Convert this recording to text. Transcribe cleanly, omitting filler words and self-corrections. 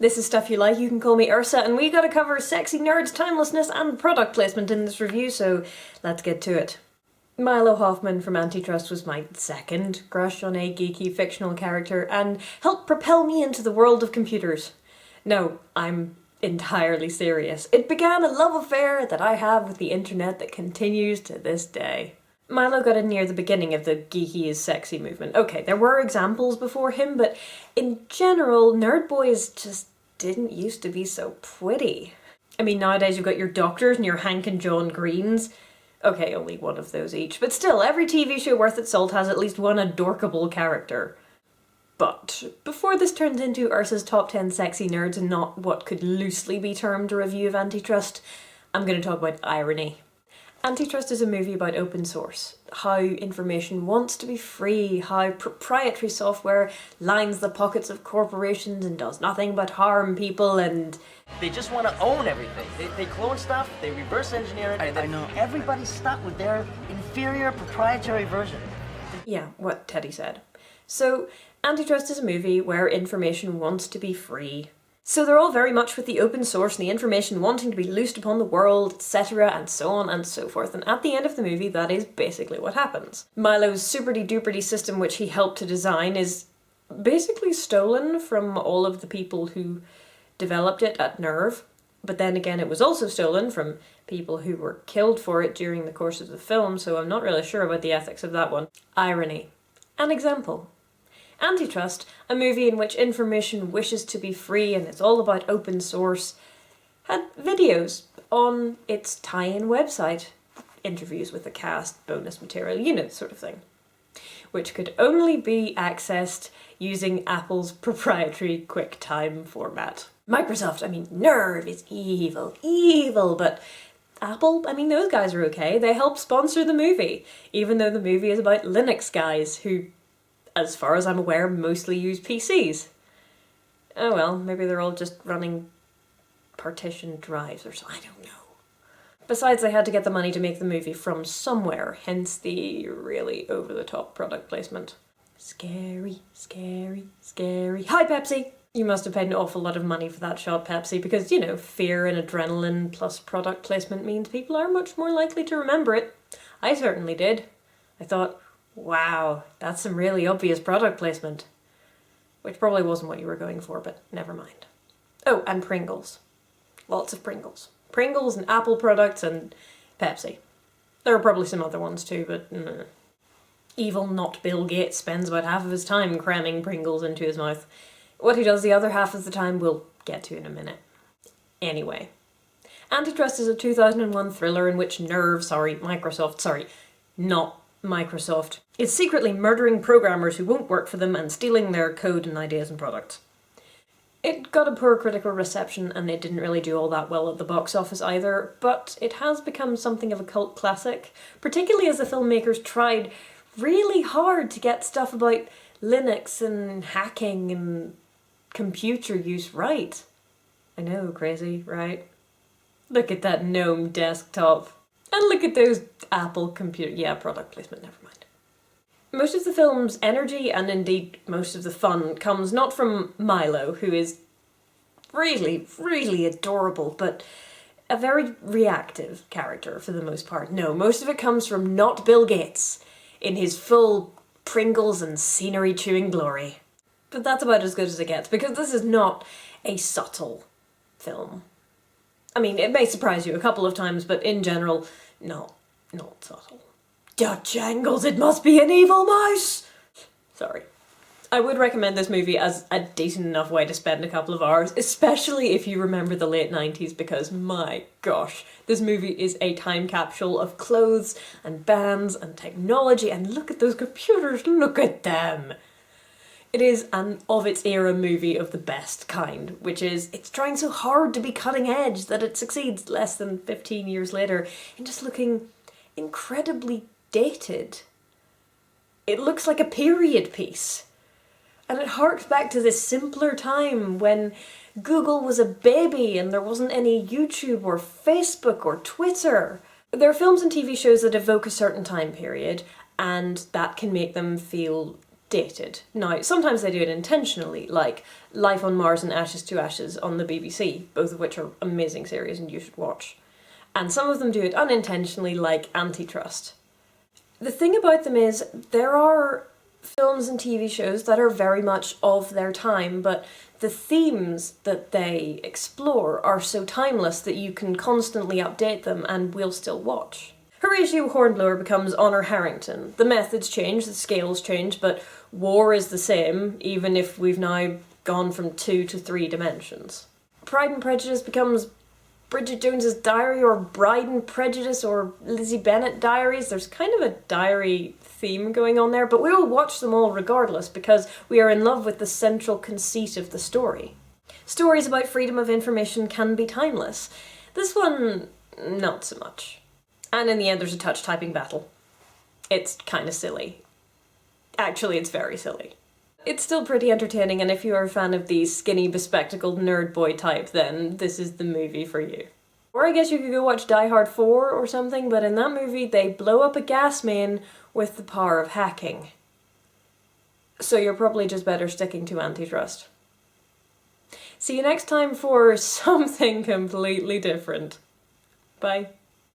This is Stuff You Like. You can call me Ursa, and we gotta cover sexy nerds, timelessness, and product placement in this review, so let's get to it. Milo Hoffman from Antitrust was my second crush on a geeky fictional character and helped propel me into the world of computers. No, I'm entirely serious. It began a love affair that I have with the internet that continues to this day. Milo got in near the beginning of the geeky is sexy movement. Okay, there were examples before him, but in general, nerd boys just didn't used to be so pretty. I mean, nowadays you've got your doctors and your Hank and John Greens. Okay, only one of those each, but still, every TV show worth its salt has at least one adorkable character. But before this turns into Ursa's top 10 sexy nerds and not what could loosely be termed a review of Antitrust, I'm going to talk about irony. Antitrust is a movie about open source, how information wants to be free, how proprietary software lines the pockets of corporations and does nothing but harm people, and they just want to own everything. They clone stuff, they reverse engineer it, and then everybody's stuck with their inferior proprietary version. Yeah, what Teddy said. So, Antitrust is a movie where information wants to be free. So they're all very much with the open source and the information wanting to be loosed upon the world, etc., and so on and so forth. And at the end of the movie, that is basically what happens. Milo's superdy-duperdy system, which he helped to design, is basically stolen from all of the people who developed it at Nerve. But then again, it was also stolen from people who were killed for it during the course of the film, so I'm not really sure about the ethics of that one. Irony. An example. Antitrust, a movie in which information wishes to be free and it's all about open source, had videos on its tie-in website. Interviews with the cast, bonus material, you know, sort of thing. Which could only be accessed using Apple's proprietary QuickTime format. Microsoft, I mean, Nerve is evil, but Apple, I mean, those guys are okay. They help sponsor the movie, even though the movie is about Linux guys who, as far as I'm aware, mostly use PCs. Oh well, maybe they're all just running partition drives or something, I don't know. Besides, they had to get the money to make the movie from somewhere, hence the really over-the-top product placement. Scary, scary, scary. Hi, Pepsi! You must have paid an awful lot of money for that shot, Pepsi, because, you know, fear and adrenaline plus product placement means people are much more likely to remember it. I certainly did. I thought, wow, that's some really obvious product placement. Which probably wasn't what you were going for, but never mind. Oh, and Pringles. Lots of Pringles. Pringles and Apple products and Pepsi. There are probably some other ones too, but Evil not Bill Gates spends about half of his time cramming Pringles into his mouth. What he does the other half of the time we'll get to in a minute. Anyway. Antitrust is a 2001 thriller in which Microsoft is secretly murdering programmers who won't work for them and stealing their code and ideas and products. It got a poor critical reception and it didn't really do all that well at the box office either, but it has become something of a cult classic, particularly as the filmmakers tried really hard to get stuff about Linux and hacking and computer use right. I know, crazy, right? Look at that GNOME desktop. And look at those Apple computer... Yeah, product placement, never mind. Most of the film's energy, and indeed most of the fun, comes not from Milo, who is really, really adorable, but a very reactive character for the most part. No, most of it comes from not Bill Gates, in his full Pringles and scenery-chewing glory. But that's about as good as it gets, because this is not a subtle film. I mean, it may surprise you a couple of times, but in general, not subtle. Dutch angles, it must be an evil mouse! Sorry. I would recommend this movie as a decent enough way to spend a couple of hours, especially if you remember the late 90s, because my gosh, this movie is a time capsule of clothes and bands and technology, and look at those computers, look at them! It is an of-its-era movie of the best kind, which is, it's trying so hard to be cutting edge that it succeeds less than 15 years later in just looking incredibly dated. It looks like a period piece. And it harks back to this simpler time when Google was a baby and there wasn't any YouTube or Facebook or Twitter. There are films and TV shows that evoke a certain time period, and that can make them feel dated. Now, sometimes they do it intentionally, like Life on Mars and Ashes to Ashes on the BBC, both of which are amazing series and you should watch. And some of them do it unintentionally, like Antitrust. The thing about them is, there are films and TV shows that are very much of their time, but the themes that they explore are so timeless that you can constantly update them and we'll still watch. Horatio Hornblower becomes Honor Harrington. The methods change, the scales change, but war is the same, even if we've now gone from 2 to 3 dimensions. Pride and Prejudice becomes Bridget Jones's Diary, or Bride and Prejudice, or Lizzie Bennet Diaries. There's kind of a diary theme going on there, but we will watch them all regardless because we are in love with the central conceit of the story. Stories about freedom of information can be timeless. This one, not so much. And in the end there's a touch typing battle. It's kind of silly. Actually, it's very silly. It's still pretty entertaining, and if you are a fan of the skinny, bespectacled nerd boy type, then this is the movie for you. Or I guess you could go watch Die Hard 4 or something, but in that movie they blow up a gas main with the power of hacking. So you're probably just better sticking to Antitrust. See you next time for something completely different. Bye.